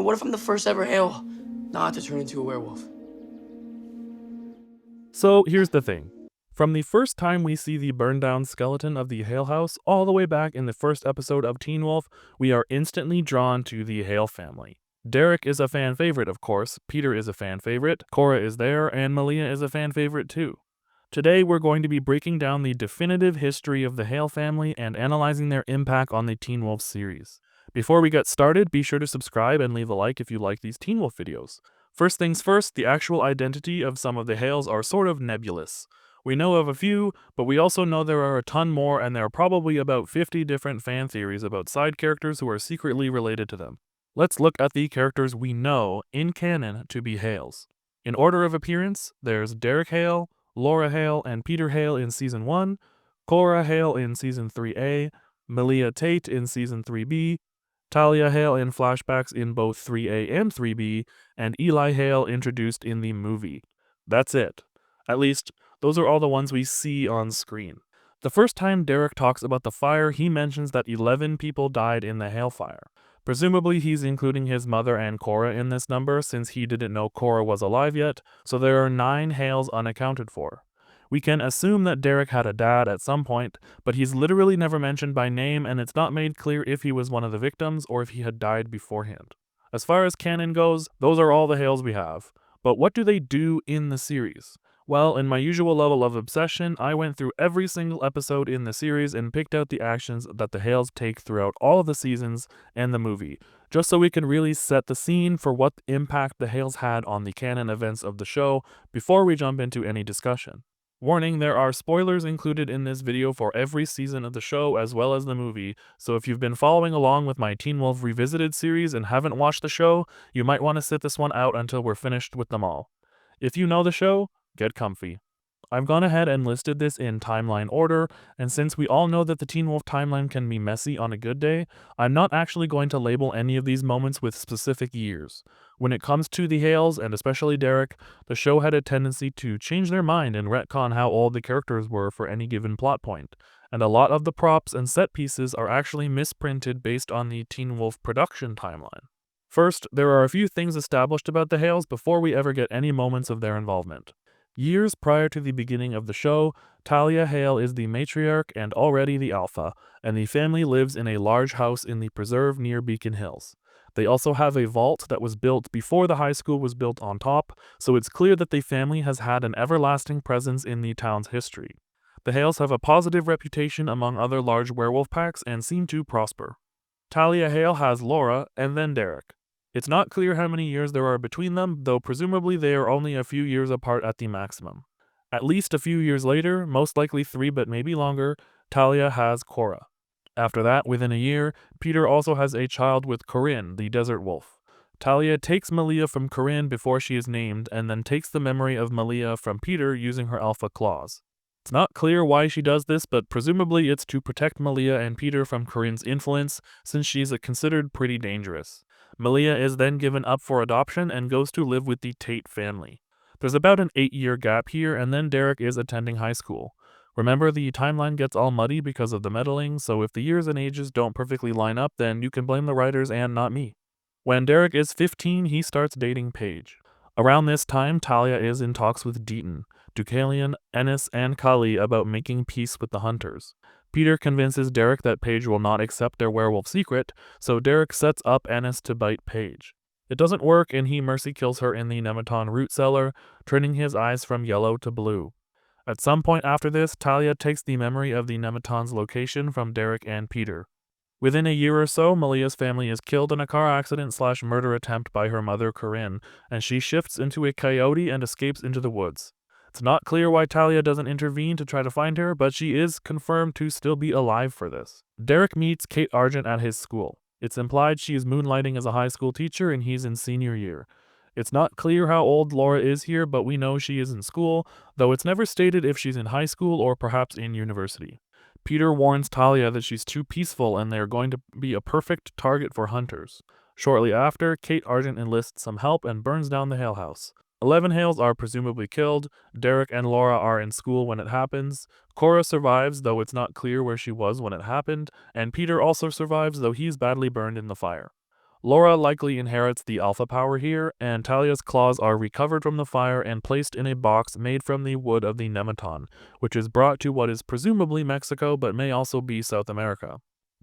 what if I'm the first ever Hale not to turn into a werewolf? So here's the thing. From the first time we see the burned down skeleton of the Hale house all the way back in the first episode of Teen Wolf, we are instantly drawn to the Hale family. Derek is a fan favorite, of course, Peter is a fan favorite, Cora is there, and Malia is a fan favorite too. Today we're going to be breaking down the definitive history of the Hale family and analyzing their impact on the Teen Wolf series. Before we get started, be sure to subscribe and leave a like if you like these Teen Wolf videos. First things first, the actual identity of some of the Hales are sort of nebulous. We know of a few, but we also know there are a ton more, and there are probably about 50 different fan theories about side characters who are secretly related to them. Let's look at the characters we know in canon to be Hales. In order of appearance, there's Derek Hale, Laura Hale, and Peter Hale in Season 1, Cora Hale in Season 3A, Malia Tate in Season 3B, Talia Hale in flashbacks in both 3A and 3B, and Eli Hale introduced in the movie. That's it. At least, those are all the ones we see on screen. The first time Derek talks about the fire, he mentions that 11 people died in the Hale fire. Presumably he's including his mother and Cora in this number since he didn't know Cora was alive yet, so there are 9 Hales unaccounted for. We can assume that Derek had a dad at some point, but he's literally never mentioned by name, and it's not made clear if he was one of the victims or if he had died beforehand. As far as canon goes, those are all the Hales we have. But what do they do in the series? Well, in my usual level of obsession, I went through every single episode in the series and picked out the actions that the Hales take throughout all of the seasons and the movie, just so we can really set the scene for what impact the Hales had on the canon events of the show before we jump into any discussion. Warning, there are spoilers included in this video for every season of the show as well as the movie, so if you've been following along with my Teen Wolf Revisited series and haven't watched the show, you might want to sit this one out until we're finished with them all. If you know the show, get comfy. I've gone ahead and listed this in timeline order, and since we all know that the Teen Wolf timeline can be messy on a good day, I'm not actually going to label any of these moments with specific years. When it comes to the Hales, and especially Derek, the show had a tendency to change their mind and retcon how old the characters were for any given plot point, and a lot of the props and set pieces are actually misprinted based on the Teen Wolf production timeline. First, there are a few things established about the Hales before we ever get any moments of their involvement. Years prior to the beginning of the show, Talia Hale is the matriarch and already the alpha, and the family lives in a large house in the preserve near Beacon Hills. They also have a vault that was built before the high school was built on top, so it's clear that the family has had an everlasting presence in the town's history. The Hales have a positive reputation among other large werewolf packs and seem to prosper. Talia Hale has Laura and then Derek. It's not clear how many years there are between them, though presumably they are only a few years apart at the maximum. At least a few years later, most likely 3 but maybe longer, Talia has Cora. After that, within a year, Peter also has a child with Corinne, the desert wolf. Talia takes Malia from Corinne before she is named, and then takes the memory of Malia from Peter using her alpha claws. It's not clear why she does this, but presumably it's to protect Malia and Peter from Corinne's influence, since she's considered pretty dangerous. Malia is then given up for adoption and goes to live with the Tate family. There's about an 8-year gap here, and then Derek is attending high school. Remember, the timeline gets all muddy because of the meddling, so if the years and ages don't perfectly line up, then you can blame the writers and not me. When Derek is 15, he starts dating Paige. Around this time, Talia is in talks with Deaton, Deucalion, Ennis, and Kali about making peace with the Hunters. Peter convinces Derek that Paige will not accept their werewolf secret, so Derek sets up Ennis to bite Paige. It doesn't work, and he mercy kills her in the Nematon root cellar, turning his eyes from yellow to blue. At some point after this, Talia takes the memory of the Nematon's location from Derek and Peter. Within a year or so, Malia's family is killed in a car accident/murder attempt by her mother Corinne, and she shifts into a coyote and escapes into the woods. It's not clear why Talia doesn't intervene to try to find her, but she is confirmed to still be alive for this. Derek meets Kate Argent at his school. It's implied she is moonlighting as a high school teacher and he's in senior year. It's not clear how old Laura is here, but we know she is in school, though it's never stated if she's in high school or perhaps in university. Peter warns Talia that she's too peaceful and they're going to be a perfect target for hunters. Shortly after, Kate Argent enlists some help and burns down the Hale house. 11 Hales are presumably killed, Derek and Laura are in school when it happens, Cora survives, though it's not clear where she was when it happened, and Peter also survives, though he's badly burned in the fire. Laura likely inherits the alpha power here, and Talia's claws are recovered from the fire and placed in a box made from the wood of the Nemeton, which is brought to what is presumably Mexico but may also be South America.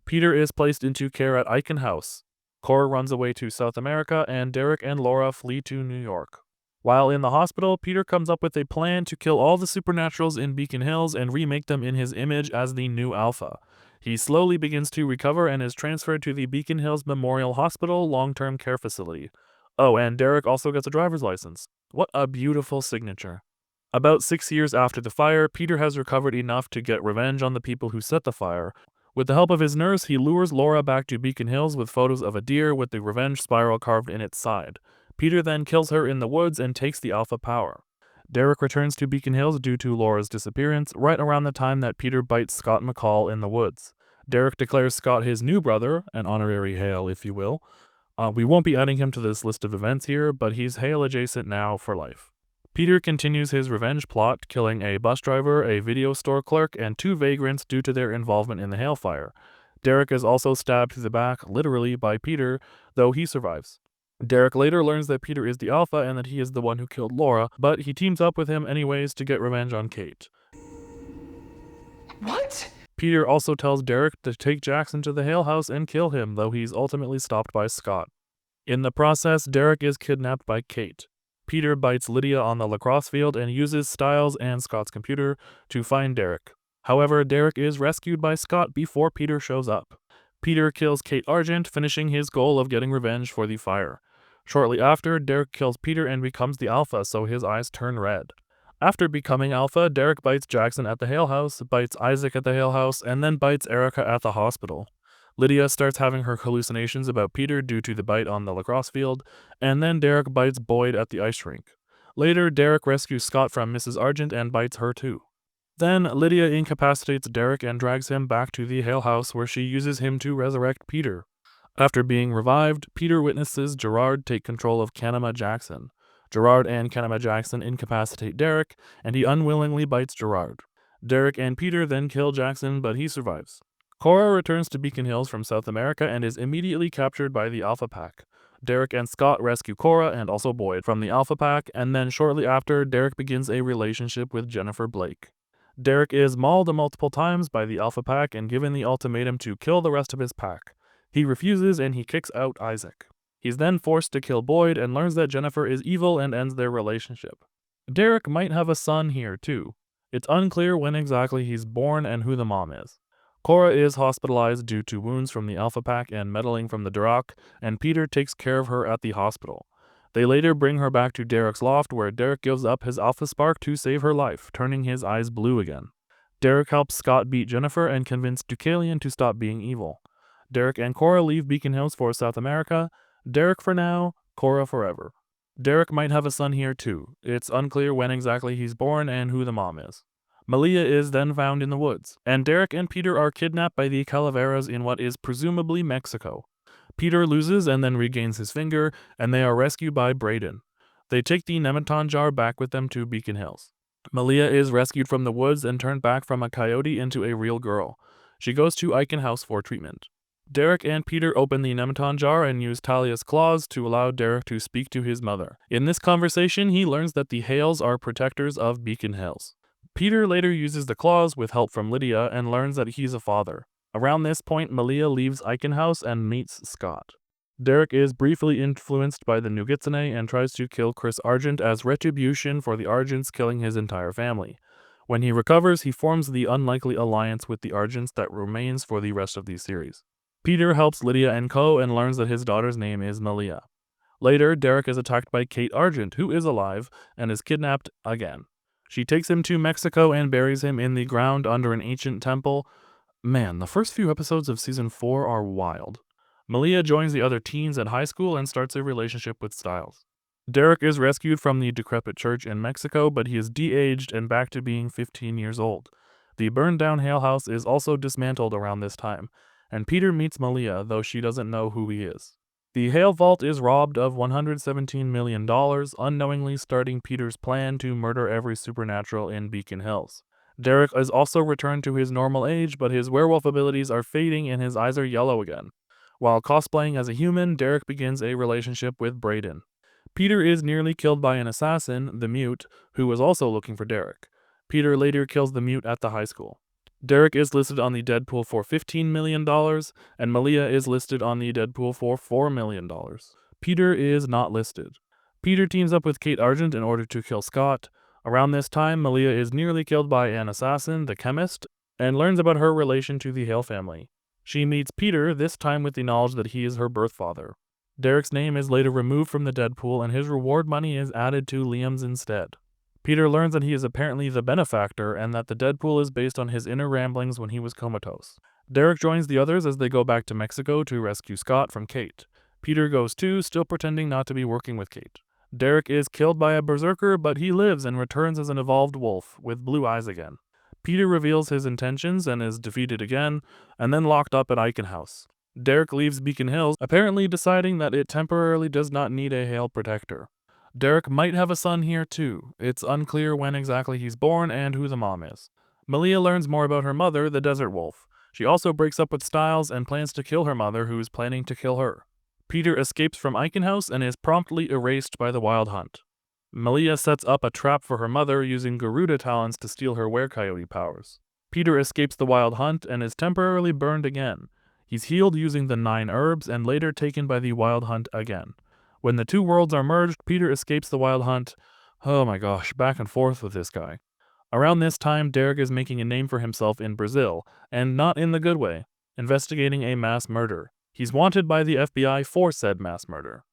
Peter is placed into care at Icon House. Cora runs away to South America, and Derek and Laura flee to New York. While in the hospital, Peter comes up with a plan to kill all the supernaturals in Beacon Hills and remake them in his image as the new Alpha. He slowly begins to recover and is transferred to the Beacon Hills Memorial Hospital long-term care facility. Oh, and Derek also gets a driver's license. What a beautiful signature. About 6 years after the fire, Peter has recovered enough to get revenge on the people who set the fire. With the help of his nurse, he lures Laura back to Beacon Hills with photos of a deer with the revenge spiral carved in its side. Peter then kills her in the woods and takes the alpha power. Derek returns to Beacon Hills due to Laura's disappearance right around the time that Peter bites Scott McCall in the woods. Derek declares Scott his new brother, an honorary Hale if you will. We won't be adding him to this list of events here, but he's Hale adjacent now for life. Peter continues his revenge plot, killing a bus driver, a video store clerk, and 2 vagrants due to their involvement in the Hale fire. Derek is also stabbed through the back, literally, by Peter, though he survives. Derek later learns that Peter is the Alpha and that he is the one who killed Laura, but he teams up with him anyways to get revenge on Kate. What? Peter also tells Derek to take Jackson to the Hale house and kill him, though he's ultimately stopped by Scott. In the process, Derek is kidnapped by Kate. Peter bites Lydia on the lacrosse field and uses Styles and Scott's computer to find Derek. However, Derek is rescued by Scott before Peter shows up. Peter kills Kate Argent, finishing his goal of getting revenge for the fire. Shortly after, Derek kills Peter and becomes the Alpha, so his eyes turn red. After becoming Alpha, Derek bites Jackson at the Hale house, bites Isaac at the Hale house, and then bites Erica at the hospital. Lydia starts having her hallucinations about Peter due to the bite on the lacrosse field, and then Derek bites Boyd at the ice rink. Later, Derek rescues Scott from Mrs. Argent and bites her too. Then, Lydia incapacitates Derek and drags him back to the Hale house where she uses him to resurrect Peter. After being revived, Peter witnesses Gerard take control of Kanema Jackson. Gerard and Kanema Jackson incapacitate Derek, and he unwillingly bites Gerard. Derek and Peter then kill Jackson, but he survives. Cora returns to Beacon Hills from South America and is immediately captured by the Alpha Pack. Derek and Scott rescue Cora and also Boyd from the Alpha Pack, and then shortly after, Derek begins a relationship with Jennifer Blake. Derek is mauled multiple times by the Alpha Pack and given the ultimatum to kill the rest of his pack. He refuses and he kicks out Isaac. He's then forced to kill Boyd and learns that Jennifer is evil and ends their relationship. Derek might have a son here too. It's unclear when exactly he's born and who the mom is. Cora is hospitalized due to wounds from the Alpha Pack and meddling from the Duroc, and Peter takes care of her at the hospital. They later bring her back to Derek's loft where Derek gives up his Alpha Spark to save her life, turning his eyes blue again. Derek helps Scott beat Jennifer and convince Deucalion to stop being evil. Derek and Cora leave Beacon Hills for South America. Derek for now, Cora forever. Derek might have a son here too. It's unclear when exactly he's born and who the mom is. Malia is then found in the woods, and Derek and Peter are kidnapped by the Calaveras in what is presumably Mexico. Peter loses and then regains his finger, and they are rescued by Brayden. They take the Nemeton jar back with them to Beacon Hills. Malia is rescued from the woods and turned back from a coyote into a real girl. She goes to Icon House for treatment. Derek and Peter open the Nemeton jar and use Talia's claws to allow Derek to speak to his mother. In this conversation, he learns that the Hales are protectors of Beacon Hills. Peter later uses the claws with help from Lydia and learns that he's a father. Around this point, Malia leaves Icon House and meets Scott. Derek is briefly influenced by the Nugitsune and tries to kill Chris Argent as retribution for the Argents killing his entire family. When he recovers, he forms the unlikely alliance with the Argents that remains for the rest of the series. Peter helps Lydia and Co. and learns that his daughter's name is Malia. Later, Derek is attacked by Kate Argent, who is alive, and is kidnapped again. She takes him to Mexico and buries him in the ground under an ancient temple. Man, the first few episodes of Season 4 are wild. Malia joins the other teens at high school and starts a relationship with Styles. Derek is rescued from the decrepit church in Mexico, but he is de-aged and back to being 15 years old. The burned-down Hale house is also dismantled around this time, and Peter meets Malia, though she doesn't know who he is. The Hale vault is robbed of $117 million, unknowingly starting Peter's plan to murder every supernatural in Beacon Hills. Derek is also returned to his normal age, but his werewolf abilities are fading and his eyes are yellow again. While cosplaying as a human, Derek begins a relationship with Brayden. Peter is nearly killed by an assassin, the Mute, who was also looking for Derek. Peter later kills the Mute at the high school. Derek is listed on the Deadpool for $15 million, and Malia is listed on the Deadpool for $4 million. Peter is not listed. Peter teams up with Kate Argent in order to kill Scott. Around this time, Malia is nearly killed by an assassin, the Chemist, and learns about her relation to the Hale family. She meets Peter, this time with the knowledge that he is her birth father. Derek's name is later removed from the Deadpool, and his reward money is added to Liam's instead. Peter learns that he is apparently the benefactor and that the Deadpool is based on his inner ramblings when he was comatose. Derek joins the others as they go back to Mexico to rescue Scott from Kate. Peter goes too, still pretending not to be working with Kate. Derek is killed by a berserker, but he lives and returns as an evolved wolf, with blue eyes again. Peter reveals his intentions and is defeated again, and then locked up at Icon House. Derek leaves Beacon Hills, apparently deciding that it temporarily does not need a Hale protector. Derek might have a son here too. It's unclear when exactly he's born and who the mom is. Malia learns more about her mother, the Desert Wolf. She also breaks up with Styles and plans to kill her mother, who is planning to kill her. Peter escapes from Icon House and is promptly erased by the Wild Hunt. Malia sets up a trap for her mother using Garuda talons to steal her Were-Coyote powers. Peter escapes the Wild Hunt and is temporarily burned again. He's healed using the 9 herbs and later taken by the Wild Hunt again. When the two worlds are merged, Peter escapes the Wild Hunt. Oh my gosh, back and forth with this guy. Around this time, Derek is making a name for himself in Brazil, and not in the good way, investigating a mass murder. He's wanted by the FBI for said mass murder.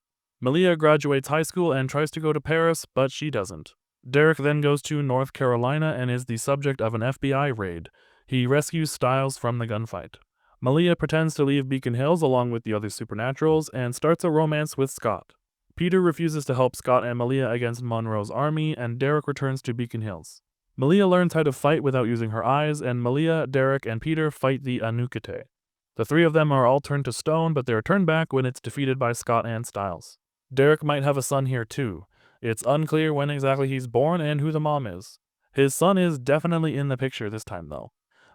Malia graduates high school and tries to go to Paris, but she doesn't. Derek then goes to North Carolina and is the subject of an FBI raid. He rescues Styles from the gunfight. Malia pretends to leave Beacon Hills along with the other Supernaturals and starts a romance with Scott. Peter refuses to help Scott and Malia against Monroe's army, and Derek returns to Beacon Hills. Malia learns how to fight without using her eyes, and Malia, Derek, and Peter fight the Anukete. The three of them are all turned to stone, but they are turned back when it's defeated by Scott and Styles. Derek might have a son here too. It's unclear when exactly he's born and who the mom is. His son is definitely in the picture this time though.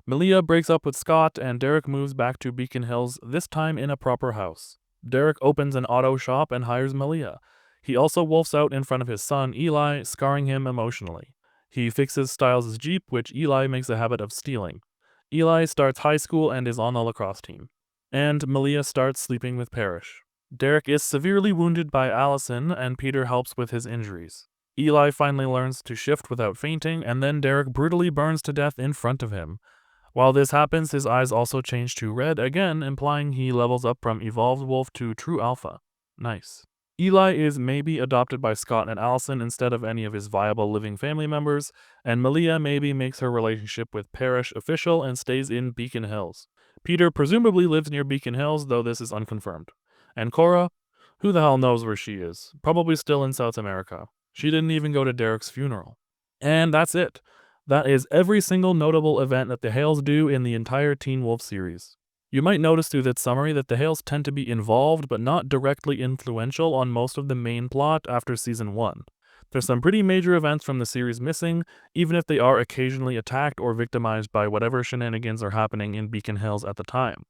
Malia breaks up with Scott and Derek moves back to Beacon Hills, this time in a proper house. Derek opens an auto shop and hires Malia. He also wolfs out in front of his son Eli, scarring him emotionally. He fixes Styles' Jeep, which Eli makes a habit of stealing. Eli starts high school and is on the lacrosse team. And Malia starts sleeping with Parrish. Derek is severely wounded by Allison, and Peter helps with his injuries. Eli finally learns to shift without fainting, and then Derek brutally burns to death in front of him. While this happens, his eyes also change to red again, implying he levels up from Evolved Wolf to True Alpha. Nice. Eli is maybe adopted by Scott and Allison instead of any of his viable living family members, and Malia maybe makes her relationship with Parrish official and stays in Beacon Hills. Peter presumably lives near Beacon Hills, though this is unconfirmed. And Cora? Who the hell knows where she is? Probably still in South America. She didn't even go to Derek's funeral. And that's it. That is every single notable event that the Hales do in the entire Teen Wolf series. You might notice through this summary that the Hales tend to be involved but not directly influential on most of the main plot after Season 1. There's some pretty major events from the series missing, even if they are occasionally attacked or victimized by whatever shenanigans are happening in Beacon Hills at the time.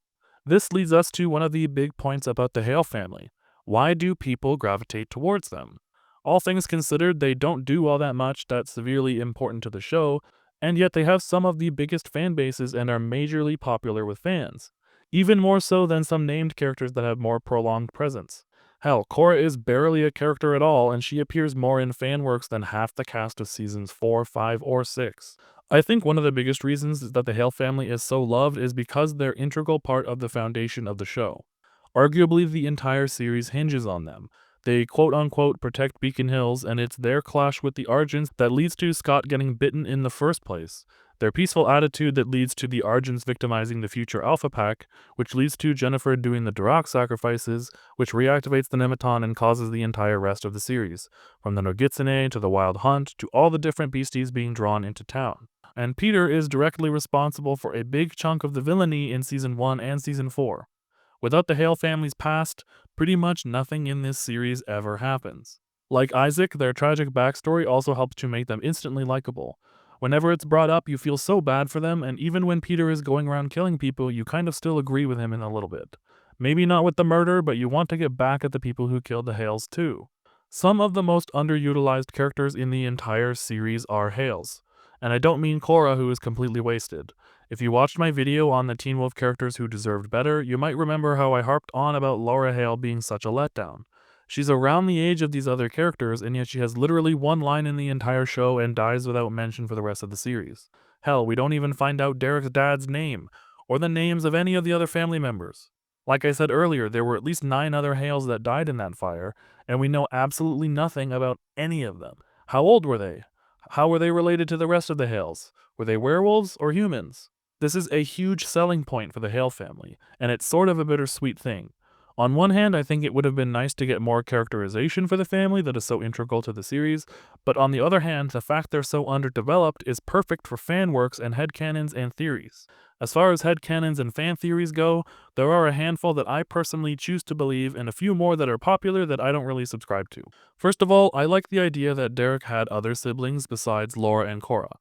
This leads us to one of the big points about the Hale family. Why do people gravitate towards them? All things considered, they don't do all that much that's severely important to the show, and yet they have some of the biggest fan bases and are majorly popular with fans. Even more so than some named characters that have more prolonged presence. Hell, Cora is barely a character at all, and she appears more in fan works than half the cast of seasons 4, 5, or 6. I think one of the biggest reasons that the Hale family is so loved is because they're an integral part of the foundation of the show. Arguably, the entire series hinges on them. They quote-unquote protect Beacon Hills, and it's their clash with the Argents that leads to Scott getting bitten in the first place. Their peaceful attitude that leads to the Argents victimizing the future Alpha Pack, which leads to Jennifer doing the Duroc sacrifices, which reactivates the Nematon and causes the entire rest of the series, from the Nogitsune to the Wild Hunt to all the different beasties being drawn into town. And Peter is directly responsible for a big chunk of the villainy in Season 1 and Season 4. Without the Hale family's past, pretty much nothing in this series ever happens. Like Isaac, their tragic backstory also helps to make them instantly likable. Whenever it's brought up, you feel so bad for them, and even when Peter is going around killing people, you kind of still agree with him in a little bit. Maybe not with the murder, but you want to get back at the people who killed the Hales too. Some of the most underutilized characters in the entire series are Hales. And I don't mean Cora, who is completely wasted. If you watched my video on the Teen Wolf characters who deserved better, you might remember how I harped on about Laura Hale being such a letdown. She's around the age of these other characters, and yet she has literally one line in the entire show and dies without mention for the rest of the series. Hell, we don't even find out Derek's dad's name, or the names of any of the other family members. Like I said earlier, there were at least 9 other Hales that died in that fire, and we know absolutely nothing about any of them. How old were they? How were they related to the rest of the Hales? Were they werewolves or humans? This is a huge selling point for the Hale family, and it's sort of a bittersweet thing. On one hand, I think it would have been nice to get more characterization for the family that is so integral to the series, but on the other hand, the fact they're so underdeveloped is perfect for fan works and headcanons and theories. As far as headcanons and fan theories go, there are a handful that I personally choose to believe and a few more that are popular that I don't really subscribe to. First of all, I like the idea that Derek had other siblings besides Laura and Cora.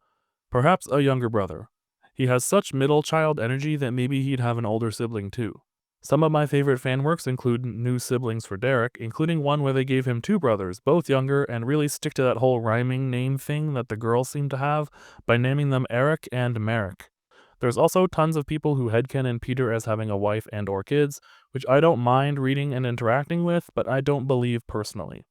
Perhaps a younger brother. He has such middle child energy that maybe he'd have an older sibling too. Some of my favorite fan works include new siblings for Derek, including one where they gave him 2 brothers, both younger, and really stick to that whole rhyming name thing that the girls seem to have by naming them Eric and Merrick. There's also tons of people who headcanon Peter as having a wife and or kids, which I don't mind reading and interacting with, but I don't believe personally.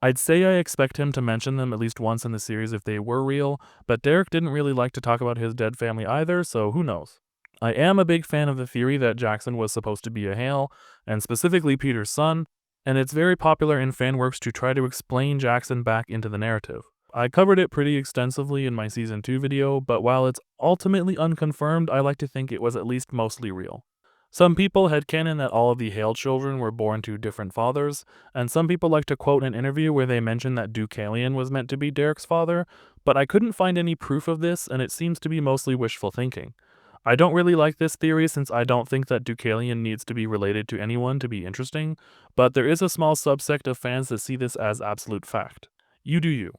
I'd say I expect him to mention them at least once in the series if they were real, but Derek didn't really like to talk about his dead family either, so who knows. I am a big fan of the theory that Jackson was supposed to be a Hale, and specifically Peter's son, and it's very popular in fanworks to try to explain Jackson back into the narrative. I covered it pretty extensively in my Season 2 video, but while it's ultimately unconfirmed, I like to think it was at least mostly real. Some people headcanon that all of the Hale children were born to different fathers, and some people like to quote an interview where they mention that Deucalion was meant to be Derek's father, but I couldn't find any proof of this, and it seems to be mostly wishful thinking. I don't really like this theory since I don't think that Deucalion needs to be related to anyone to be interesting, but there is a small subsect of fans that see this as absolute fact. You do you.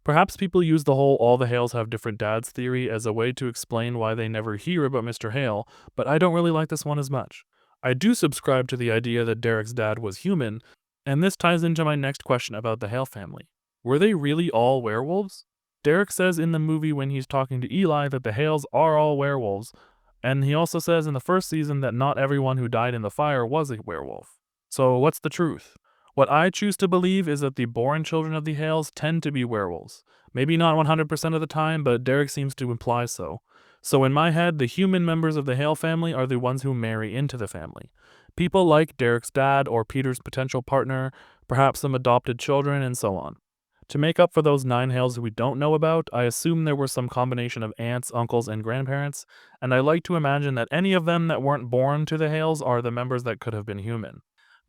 Perhaps people use the whole all the Hales have different dads theory as a way to explain why they never hear about Mr. Hale, but I don't really like this one as much. I do subscribe to the idea that Derek's dad was human, and this ties into my next question about the Hale family. Were they really all werewolves? Derek says in the movie when he's talking to Eli that the Hales are all werewolves, and he also says in the first season that not everyone who died in the fire was a werewolf. So what's the truth? What I choose to believe is that the born children of the Hales tend to be werewolves. Maybe not 100% of the time, but Derek seems to imply so. So in my head, the human members of the Hale family are the ones who marry into the family. People like Derek's dad or Peter's potential partner, perhaps some adopted children, and so on. To make up for those 9 Hales we don't know about, I assume there were some combination of aunts, uncles, and grandparents, and I like to imagine that any of them that weren't born to the Hales are the members that could have been human.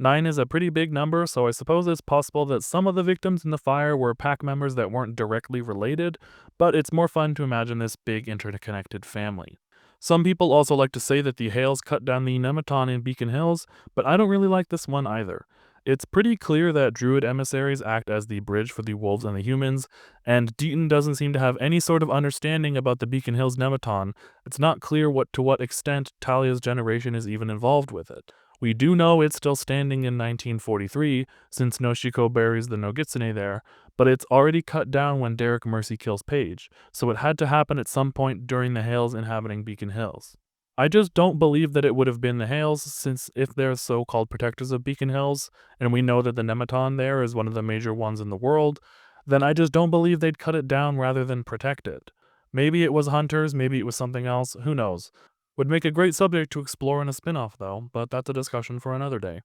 9 is a pretty big number, so I suppose it's possible that some of the victims in the fire were pack members that weren't directly related, but it's more fun to imagine this big interconnected family. Some people also like to say that the Hales cut down the Nematon in Beacon Hills, but I don't really like this one either. It's pretty clear that Druid emissaries act as the bridge for the wolves and the humans, and Deaton doesn't seem to have any sort of understanding about the Beacon Hills Nematon. It's not clear to what extent Talia's generation is even involved with it. We do know it's still standing in 1943, since Noshiko buries the Nogitsune there, but it's already cut down when Derek Mercy kills Paige, so it had to happen at some point during the Hales inhabiting Beacon Hills. I just don't believe that it would have been the Hales, since if they're so-called protectors of Beacon Hills, and we know that the Nematon there is one of the major ones in the world, then I just don't believe they'd cut it down rather than protect it. Maybe it was hunters, maybe it was something else, who knows. Would make a great subject to explore in a spin-off though, but that's a discussion for another day.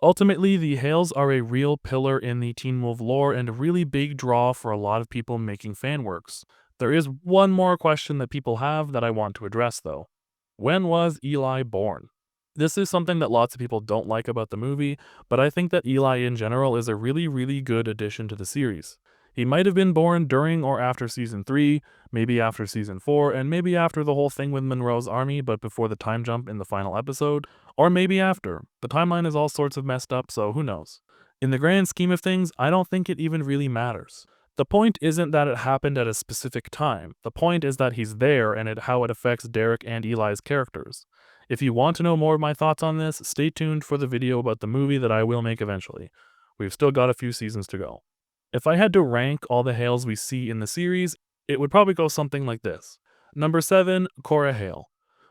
Ultimately, the Hales are a real pillar in the Teen Wolf lore and a really big draw for a lot of people making fan works. There is one more question that people have that I want to address though. When was Eli born? This is something that lots of people don't like about the movie, but I think that Eli in general is a really good addition to the series. He might have been born during or after Season 3, maybe after Season 4, and maybe after the whole thing with Monroe's army but before the time jump in the final episode, or maybe after. The timeline is all sorts of messed up, so who knows. In the grand scheme of things, I don't think it even really matters. The point isn't that it happened at a specific time. The point is that he's there and how it affects Derek and Eli's characters. If you want to know more of my thoughts on this, stay tuned for the video about the movie that I will make eventually. We've still got a few seasons to go. If I had to rank all the Hales we see in the series, it would probably go something like this. Number 7, Cora Hale.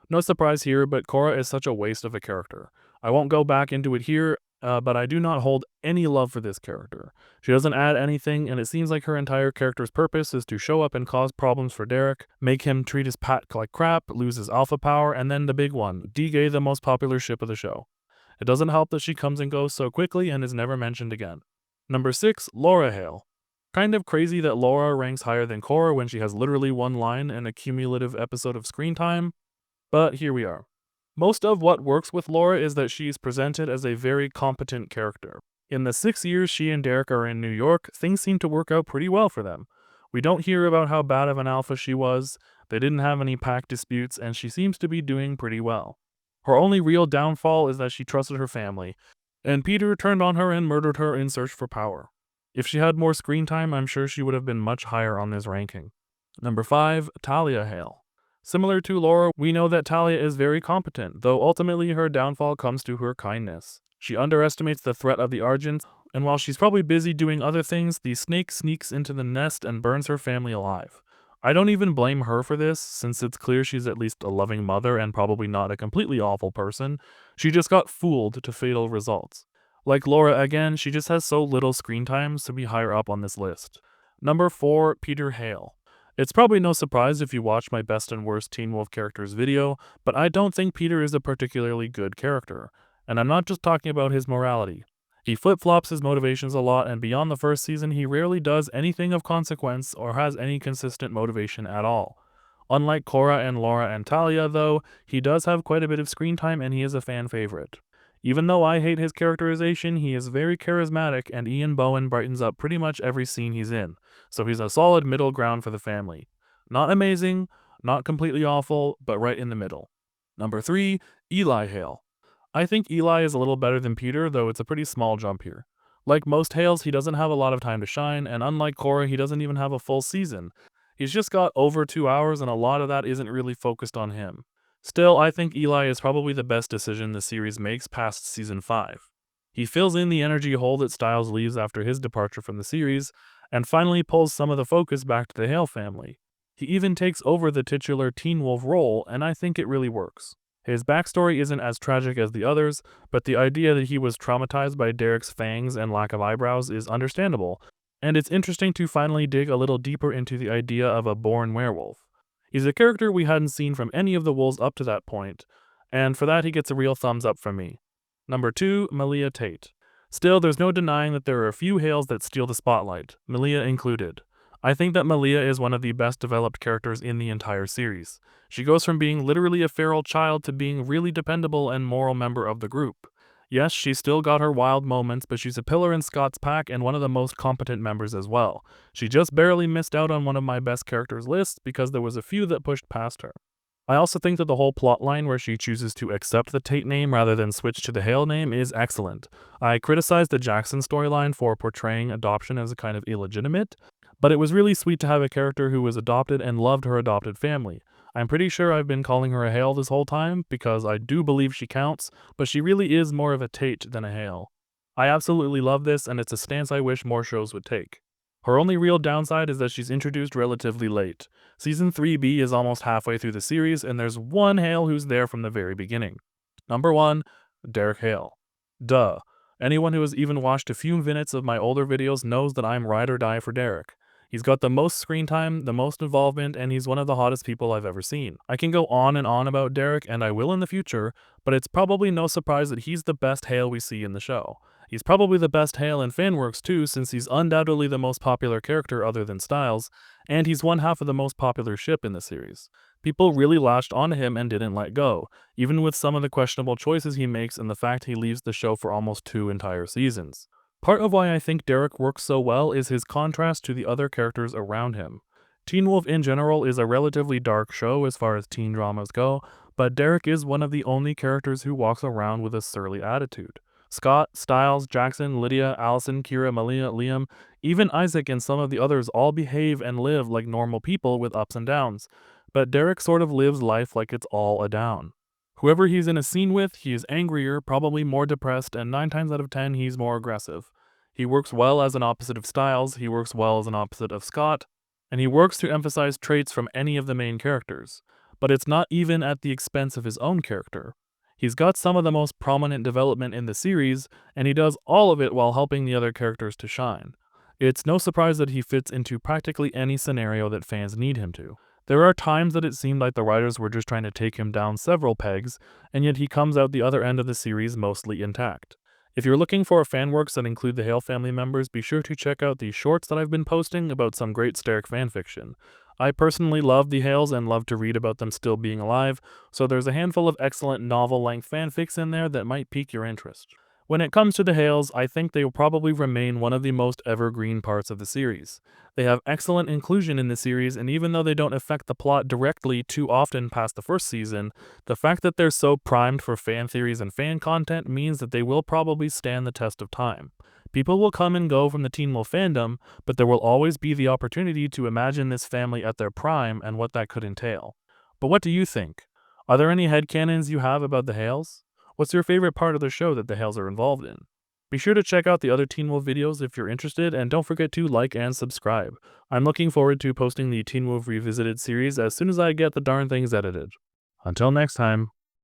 No surprise here, but Cora is such a waste of a character. I won't go back into it here, but I do not hold any love for this character. She doesn't add anything, and it seems like her entire character's purpose is to show up and cause problems for Derek, make him treat his pack like crap, lose his alpha power, and then the big one, D-Gay, the most popular ship of the show. It doesn't help that she comes and goes so quickly and is never mentioned again. Number 6, Laura Hale. Kind of crazy that Laura ranks higher than Cora when she has literally one line and a cumulative episode of screen time, but here we are. Most of what works with Laura is that she's presented as a very competent character. In the 6 years she and Derek are in New York, things seem to work out pretty well for them. We don't hear about how bad of an alpha she was, they didn't have any pack disputes, and she seems to be doing pretty well. Her only real downfall is that she trusted her family, and Peter turned on her and murdered her in search for power. If she had more screen time, I'm sure she would have been much higher on this ranking. Number 5, Talia Hale. Similar to Laura, we know that Talia is very competent, though ultimately her downfall comes to her kindness. She underestimates the threat of the Argents, and while she's probably busy doing other things, the snake sneaks into the nest and burns her family alive. I don't even blame her for this, since it's clear she's at least a loving mother and probably not a completely awful person. She just got fooled to fatal results. Like Laura again, she just has so little screen time to be higher up on this list. Number 4, Peter Hale. It's probably no surprise if you watch my best and worst Teen Wolf characters video, but I don't think Peter is a particularly good character. And I'm not just talking about his morality. He flip-flops his motivations a lot, and beyond the first season he rarely does anything of consequence or has any consistent motivation at all. Unlike Cora and Laura and Talia though, he does have quite a bit of screen time and he is a fan favorite. Even though I hate his characterization, he is very charismatic and Ian Bohen brightens up pretty much every scene he's in, so he's a solid middle ground for the family. Not amazing, not completely awful, but right in the middle. Number 3, Eli Hale. I think Eli is a little better than Peter, though it's a pretty small jump here. Like most Hales, he doesn't have a lot of time to shine, and unlike Cora, he doesn't even have a full season. He's just got over 2 hours, and a lot of that isn't really focused on him. Still, I think Eli is probably the best decision the series makes past season 5. He fills in the energy hole that Stiles leaves after his departure from the series, and finally pulls some of the focus back to the Hale family. He even takes over the titular Teen Wolf role, and I think it really works. His backstory isn't as tragic as the others, but the idea that he was traumatized by Derek's fangs and lack of eyebrows is understandable, and it's interesting to finally dig a little deeper into the idea of a born werewolf. He's a character we hadn't seen from any of the wolves up to that point, and for that he gets a real thumbs up from me. Number 2, Malia Tate. Still, there's no denying that there are a few Hales that steal the spotlight, Malia included. I think that Malia is one of the best developed characters in the entire series. She goes from being literally a feral child to being really dependable and moral member of the group. Yes, she's still got her wild moments, but she's a pillar in Scott's pack and one of the most competent members as well. She just barely missed out on one of my best characters lists because there was a few that pushed past her. I also think that the whole plotline where she chooses to accept the Tate name rather than switch to the Hale name is excellent. I criticized the Jackson storyline for portraying adoption as a kind of illegitimate, but it was really sweet to have a character who was adopted and loved her adopted family. I'm pretty sure I've been calling her a Hale this whole time, because I do believe she counts, but she really is more of a Tate than a Hale. I absolutely love this, and it's a stance I wish more shows would take. Her only real downside is that she's introduced relatively late. Season 3B is almost halfway through the series, and there's one Hale who's there from the very beginning. Number 1, Derek Hale. Duh. Anyone who has even watched a few minutes of my older videos knows that I'm ride or die for Derek. He's got the most screen time, the most involvement, and he's one of the hottest people I've ever seen. I can go on and on about Derek, and I will in the future, but it's probably no surprise that he's the best Hale we see in the show. He's probably the best Hale in fanworks too, since he's undoubtedly the most popular character other than Stiles, and he's one half of the most popular ship in the series. People really latched onto him and didn't let go, even with some of the questionable choices he makes and the fact he leaves the show for almost 2 entire seasons. Part of why I think Derek works so well is his contrast to the other characters around him. Teen Wolf in general is a relatively dark show as far as teen dramas go, but Derek is one of the only characters who walks around with a surly attitude. Scott, Stiles, Jackson, Lydia, Allison, Kira, Malia, Liam, even Isaac and some of the others all behave and live like normal people with ups and downs, but Derek sort of lives life like it's all a down. Whoever he's in a scene with, he is angrier, probably more depressed, and 9 times out of 10 he's more aggressive. He works well as an opposite of Styles, he works well as an opposite of Scott, and he works to emphasize traits from any of the main characters. But it's not even at the expense of his own character. He's got some of the most prominent development in the series, and he does all of it while helping the other characters to shine. It's no surprise that he fits into practically any scenario that fans need him to. There are times that it seemed like the writers were just trying to take him down several pegs, and yet he comes out the other end of the series mostly intact. If you're looking for fan works that include the Hale family members, be sure to check out the shorts that I've been posting about some great Starrick fanfiction. I personally love the Hales and love to read about them still being alive, so there's a handful of excellent novel-length fanfics in there that might pique your interest. When it comes to the Hales, I think they will probably remain one of the most evergreen parts of the series. They have excellent inclusion in the series, and even though they don't affect the plot directly too often past the first season, the fact that they're so primed for fan theories and fan content means that they will probably stand the test of time. People will come and go from the Teen Wolf fandom, but there will always be the opportunity to imagine this family at their prime and what that could entail. But what do you think? Are there any headcanons you have about the Hales? What's your favorite part of the show that the Hales are involved in? Be sure to check out the other Teen Wolf videos if you're interested, and don't forget to like and subscribe. I'm looking forward to posting the Teen Wolf Revisited series as soon as I get the darn things edited. Until next time.